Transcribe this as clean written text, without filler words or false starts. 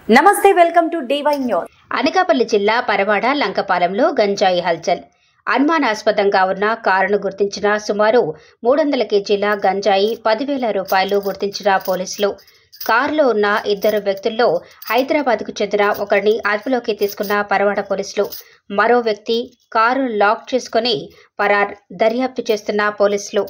నమస్తే, welcome to DY news. Anakapalli జిల్లా పరవాడ లంకపాలెంలో గంజాయి హల్చల్. అనుమానాస్పదంగా ఉన్న కారును గుర్తించిన సుమారు 300 కేజీల గంజాయి 10,000 రూపాయలు గుర్తించిన పోలీసులు. కారులో ఉన్న 2 వ్యక్తుల్లో హైదరాబాద్కు చెందిన ఒకరిని అదుపులోకి తీసుకున్న పరవాడ పోలీసులు. మరో వ్యక్తి కారు లాక్ చేసుకుని పరార్. దర్యాప్తు చేస్తున్న పోలీసులు.